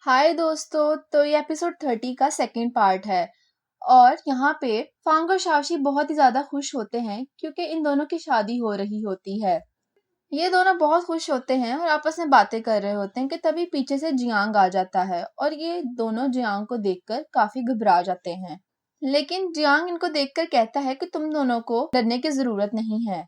हाय दोस्तों, तो ये एपिसोड 30 का सेकंड पार्ट है। और यहाँ पे फांग और शाओशी बहुत ही ज्यादा खुश होते हैं क्योंकि इन दोनों की शादी हो रही होती है। ये दोनों बहुत खुश होते हैं और आपस में बातें कर रहे होते हैं कि तभी पीछे से जियांग आ जाता है और ये दोनों जियांग को देखकर काफी घबरा जाते हैं। लेकिन जियांग इनको देखकर कहता है कि तुम दोनों को डरने की जरूरत नहीं है।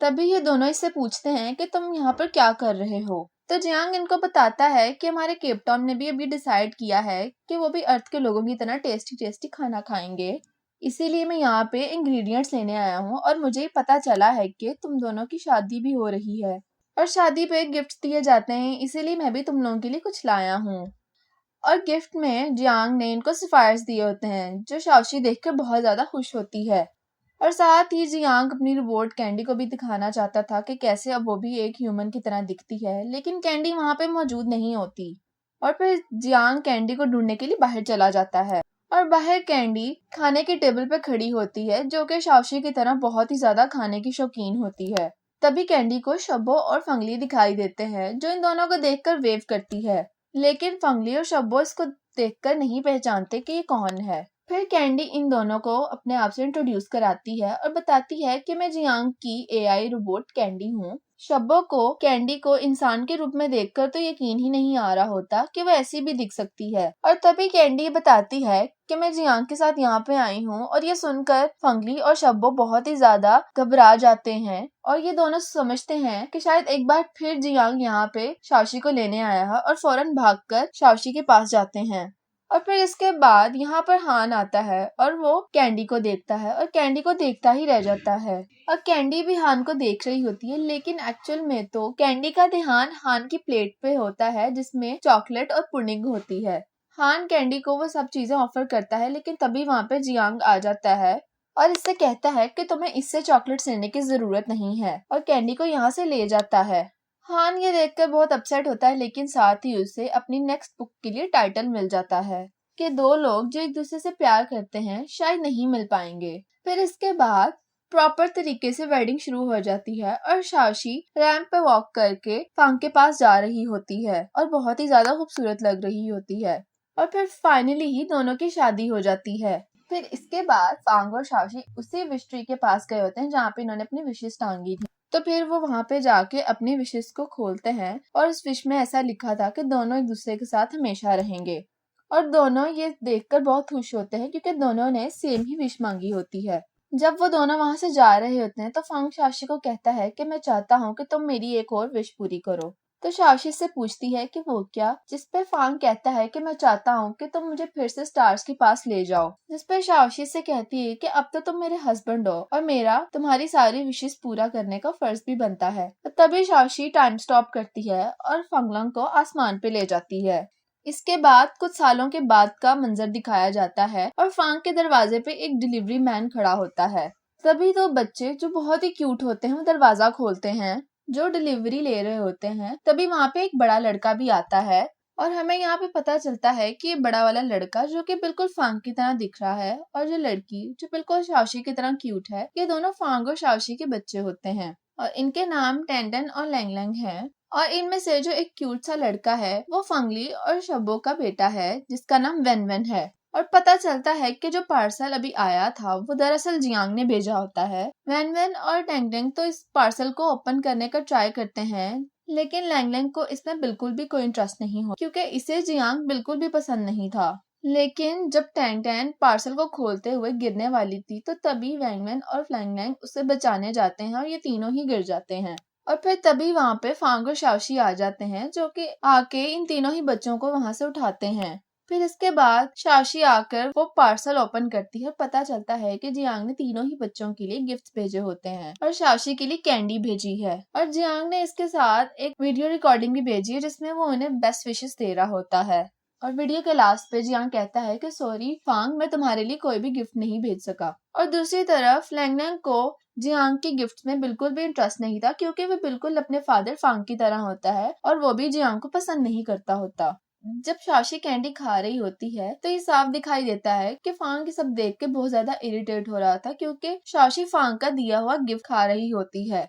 तभी ये दोनों इससे पूछते हैं कि तुम यहाँ पर क्या कर रहे हो। तो जियांग इनको बताता है कि हमारे केपटाउन ने भी अभी डिसाइड किया है कि वो भी अर्थ के लोगों की तरह टेस्टी टेस्टी खाना खाएंगे। इसीलिए मैं यहाँ पे इंग्रेडिएंट्स लेने आया हूँ और मुझे पता चला है कि तुम दोनों की शादी भी हो रही है और शादी पे गिफ्ट दिए जाते हैं, इसीलिए मैं भी तुम लोगों के लिए कुछ लाया हूँ। और गिफ्ट में जियांग ने इनको सिफारिश दिए होते हैं जो शाओशी देखकर बहुत ज्यादा खुश होती है। और साथ ही जियांग अपनी रोबोट कैंडी को भी दिखाना चाहता था कि कैसे अब वो भी एक ह्यूमन की तरह दिखती है, लेकिन कैंडी वहां पे मौजूद नहीं होती। और फिर जियांग कैंडी को ढूंढने के लिए बाहर चला जाता है और बाहर कैंडी खाने की टेबल पर खड़ी होती है जो कि शाओशी की तरह बहुत ही ज्यादा खाने की शौकीन होती है। तभी कैंडी को शब्बो और फंगली दिखाई देते हैं जो इन दोनों को देखकर वेव करती है, लेकिन फंगली और शब्बो इसको देखकर नहीं पहचानते कि ये कौन है। फिर कैंडी इन दोनों को अपने आप से इंट्रोड्यूस कराती है और बताती है कि मैं जियांग की एआई रोबोट कैंडी हूँ। शब्बो को कैंडी को इंसान के रूप में देखकर तो यकीन ही नहीं आ रहा होता कि वह ऐसी भी दिख सकती है। और तभी कैंडी बताती है कि मैं जियांग के साथ यहाँ पे आई हूँ। और ये सुनकर फंगली और शब्बो बहुत ही ज्यादा घबरा जाते हैं और ये दोनों समझते हैं कि शायद एक बार फिर जियांग यहाँ पे शाओशी को लेने आया है और फौरन भागकर शाओशी के पास जाते हैं। और फिर इसके बाद यहाँ पर हान आता है और वो कैंडी को देखता है और कैंडी को देखता ही रह जाता है। और कैंडी भी हान को देख रही होती है, लेकिन एक्चुअल में तो कैंडी का ध्यान हान की प्लेट पे होता है जिसमें चॉकलेट और पुडिंग होती है। हान कैंडी को वो सब चीजें ऑफर करता है, लेकिन तभी वहां पे जियांग आ जाता है और इससे कहता है कि तुम्हें इससे चॉकलेट लेने की जरूरत नहीं है और कैंडी को यहाँ से ले जाता है। हान ये देखकर बहुत अपसेट होता है, लेकिन साथ ही उसे अपनी नेक्स्ट बुक के लिए टाइटल मिल जाता है कि दो लोग जो एक दूसरे से प्यार करते हैं शायद नहीं मिल पाएंगे। फिर इसके बाद प्रॉपर तरीके से वेडिंग शुरू हो जाती है और शाओशी रैंप पे वॉक करके फांग के पास जा रही होती है और बहुत ही ज्यादा खूबसूरत लग रही होती है। और फिर फाइनली ही दोनों की शादी हो जाती है। फिर इसके बाद फांग और शाओशी उसी विश ट्री के पास गए होते हैं जहाँ पे इन्होंने अपनी विशेष टांगी थी। तो फिर वो वहां पे जाके अपनी विशेष को खोलते हैं और उस विश में ऐसा लिखा था कि दोनों एक दूसरे के साथ हमेशा रहेंगे। और दोनों ये देखकर बहुत खुश होते हैं क्योंकि दोनों ने सेम ही विश मांगी होती है। जब वो दोनों वहां से जा रहे होते हैं तो फांग शाओशी को कहता है कि मैं चाहता हूँ कि तुम मेरी एक और विश पूरी करो। तो शाओशी से पूछती है कि वो क्या, जिसपे फांग कहता है कि मैं चाहता हूँ कि तुम मुझे फिर से स्टार्स के पास ले जाओ। जिसपे शाओशी से कहती है कि अब तो तुम मेरे हस्बैंड हो और मेरा तुम्हारी सारी विशेष पूरा करने का फर्ज भी बनता है। तो तभी शाओशी टाइम स्टॉप करती है और फंगलंग को आसमान पे ले जाती है। इसके बाद कुछ सालों के बाद का मंजर दिखाया जाता है और फांग के दरवाजे पे एक डिलीवरी मैन खड़ा होता है। तभी दो बच्चे जो बहुत ही क्यूट होते हैं वो दरवाजा खोलते हैं जो डिलीवरी ले रहे होते हैं। तभी वहां पे एक बड़ा लड़का भी आता है और हमें यहाँ पे पता चलता है कि ये बड़ा वाला लड़का जो कि बिल्कुल फांग की तरह दिख रहा है और जो लड़की जो बिल्कुल शाओशी की तरह क्यूट है, ये दोनों फांग और शाओशी के बच्चे होते हैं और इनके नाम टेंटन और लैंगलैंग हैं। और इनमें से जो एक क्यूट सा लड़का है वो फंगली और शब्बो का बेटा है जिसका नाम वेन वेन है। और पता चलता है कि जो पार्सल अभी आया था वो दरअसल जियांग ने भेजा होता है। वैन वैन और टेंग टेंग तो इस पार्सल को ओपन करने का ट्राई करते हैं, लेकिन लैंगलैंग को इसमें बिल्कुल भी कोई इंटरेस्ट नहीं हो क्योंकि इसे जियांग बिल्कुल भी पसंद नहीं था। लेकिन जब टैंग टैंग पार्सल को खोलते हुए गिरने वाली थी तो तभी वैंग वैन और लैंगलैंग उसे बचाने जाते हैं और ये तीनों ही गिर जाते हैं। और फिर तभी वहां पे फांग और शाओशी आ जाते हैं जो कि आके इन तीनों ही बच्चों को वहां से उठाते हैं। फिर इसके बाद शाओशी आकर वो पार्सल ओपन करती है। पता चलता है कि जियांग ने तीनों ही बच्चों के लिए गिफ्ट्स भेजे होते हैं और शाओशी के लिए कैंडी भेजी है और जियांग ने इसके साथ एक वीडियो रिकॉर्डिंग भी भेजी है जिसमें वो उन्हें बेस्ट विशेस दे रहा होता है। और वीडियो के लास्ट पे जियांग कहता है कि सॉरी फांग, मैं तुम्हारे लिए कोई भी गिफ्ट नहीं भेज सका। और दूसरी तरफ लैंगलैंग को जियांग की गिफ्ट्स में बिल्कुल भी इंटरेस्ट नहीं था क्योंकि वो बिल्कुल अपने फादर फांग की तरह होता है और वो भी जियांग को पसंद नहीं करता होता। जब शाओशी कैंडी खा रही होती है तो ये साफ दिखाई देता है कि फांग ये सब देख के बहुत ज्यादा इरिटेट हो रहा था क्योंकि शाओशी फांग का दिया हुआ गिफ्ट खा रही होती है।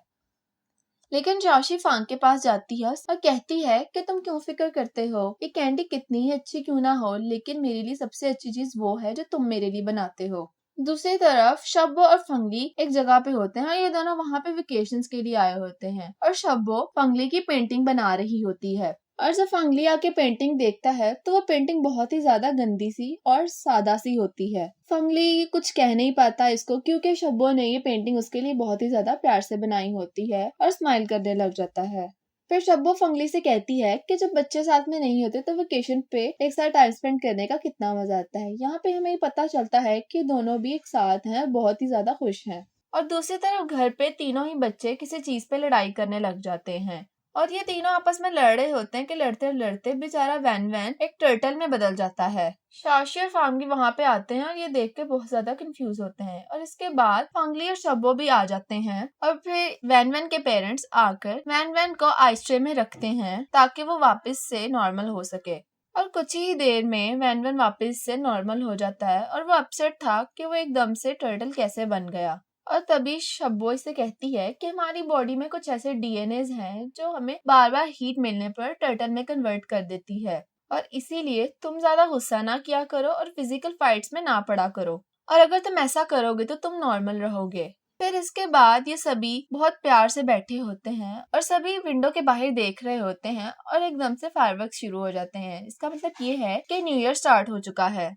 लेकिन शाओशी फांग के पास जाती है और कहती है कि तुम क्यों फिक्र करते हो, ये कैंडी कितनी ही अच्छी क्यों ना हो, लेकिन मेरे लिए सबसे अच्छी चीज वो है जो तुम मेरे लिए बनाते हो। दूसरी तरफ शब्बो और फंगली एक जगह पे होते हैं और ये दोनों वहां पे वेकेशंस के लिए आए होते हैं और शब्बो फंगली की पेंटिंग बना रही होती है। और जब फंगली आके पेंटिंग देखता है तो वो पेंटिंग बहुत ही ज्यादा गंदी सी और सादा सी होती है। फंगली कुछ कह नहीं पाता इसको क्योंकि शब्बो ने ये पेंटिंग उसके लिए बहुत ही ज्यादा प्यार से बनाई होती है और स्माइल करने लग जाता है। फिर शब्बो फंगली से कहती है कि जब बच्चे साथ में नहीं होते तो वेकेशन पे एक साथ टाइम स्पेंड करने का कितना मजा आता है। यहाँ पे हमें पता चलता है कि दोनों भी एक साथ हैं, बहुत ही ज्यादा खुश हैं। और दूसरी तरफ घर पे तीनों ही बच्चे किसी चीज पे लड़ाई करने लग जाते हैं और ये तीनों आपस में लड़ रहे होते हैं कि लड़ते लड़ते बेचारा वैन वैन एक टर्टल में बदल जाता है। शाओशी और फांगली वहां पे आते हैं और ये देख के बहुत ज्यादा कंफ्यूज होते हैं और इसके बाद फांगली और शब्बो भी आ जाते हैं और फिर वैन वैन के पेरेंट्स आकर वैन वैन को आइस ट्रे में रखते हैं ताकि वो वापस से नॉर्मल हो सके। और कुछ ही देर में वैन वैन वापस से नॉर्मल हो जाता है और वो अपसेट था कि वो एकदम से टर्टल कैसे बन गया। और तभी शब्बो इसे कहती है कि हमारी बॉडी में कुछ ऐसे डीएनएज हैं जो हमें बार बार हीट मिलने पर टर्टल में कन्वर्ट कर देती है और इसीलिए तुम ज्यादा गुस्सा ना किया करो और फिजिकल फाइट्स में ना पड़ा करो और अगर तुम ऐसा करोगे तो तुम नॉर्मल रहोगे। फिर इसके बाद ये सभी बहुत प्यार से बैठे होते हैं और सभी विंडो के बाहर देख रहे होते हैं और एकदम से फायरवर्क्स शुरू हो जाते हैं। इसका मतलब ये है कि न्यू ईयर स्टार्ट हो चुका है।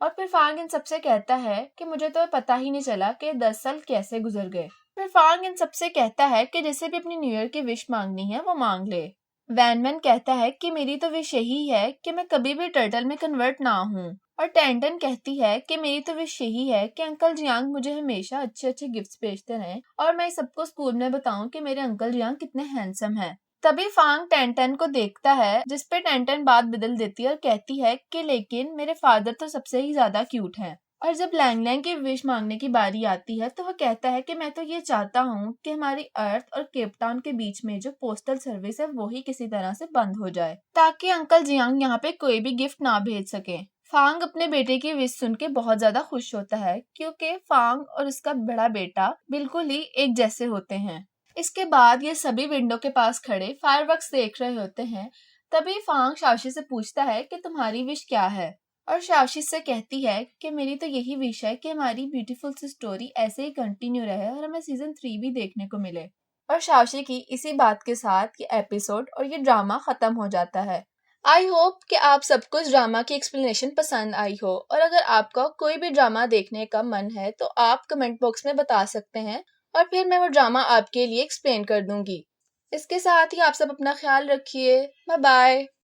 और फिर फांग इन सबसे कहता है कि मुझे तो पता ही नहीं चला कि 10 साल कैसे गुजर गए। फिर फांग इन सबसे कहता है कि जिसे भी अपनी न्यू ईयर की विश मांगनी है वो मांग ले। वैन वैन कहता है कि मेरी तो विश यही है कि मैं कभी भी टर्टल में कन्वर्ट ना हूँ। और टेंटन कहती है कि मेरी तो विश यही है कि अंकल जियांग मुझे हमेशा अच्छे अच्छे गिफ्ट्स भेजते रहें और मैं सबको स्कूल में बताऊं कि मेरे अंकल जियांग कितने हैंडसम हैं। तभी फांग टेंटन को देखता है जिसपे टेंटन बात बदल देती है और कहती है कि लेकिन मेरे फादर तो सबसे ही ज्यादा क्यूट हैं। और जब लैंग लैंग की विश मांगने की बारी आती है तो वह कहता है कि मैं तो ये चाहता हूँ कि हमारी अर्थ और केप टाउन के बीच में जो पोस्टल सर्विस है वो ही किसी तरह से बंद हो जाए ताकि अंकल जियांग यहाँ पे कोई भी गिफ्ट ना भेज सके। फांग अपने बेटे की विश सुन के बहुत ज्यादा खुश होता है क्योंकि फांग और उसका बड़ा बेटा बिल्कुल ही एक जैसे होते हैं। इसके बाद ये सभी विंडो के पास खड़े फायरवर्क्स देख रहे होते हैं। तभी फांग शाओशी से पूछता है कि तुम्हारी विश क्या है और शाओशी से कहती है कि मेरी तो यही विश है कि हमारी ब्यूटीफुल सी स्टोरी ऐसे ही कंटिन्यू रहे और हमें सीजन 3 भी देखने को मिले। और शाओशी की इसी बात के साथ ये एपिसोड और ये ड्रामा खत्म हो जाता है। आई होप कि आप सबको इस ड्रामा की एक्सप्लेनेशन पसंद आई हो और अगर आपका कोई भी ड्रामा देखने का मन है तो आप कमेंट बॉक्स में बता सकते हैं और फिर मैं वो ड्रामा आपके लिए एक्सप्लेन कर दूंगी। इसके साथ ही आप सब अपना ख्याल रखिए। Bye bye.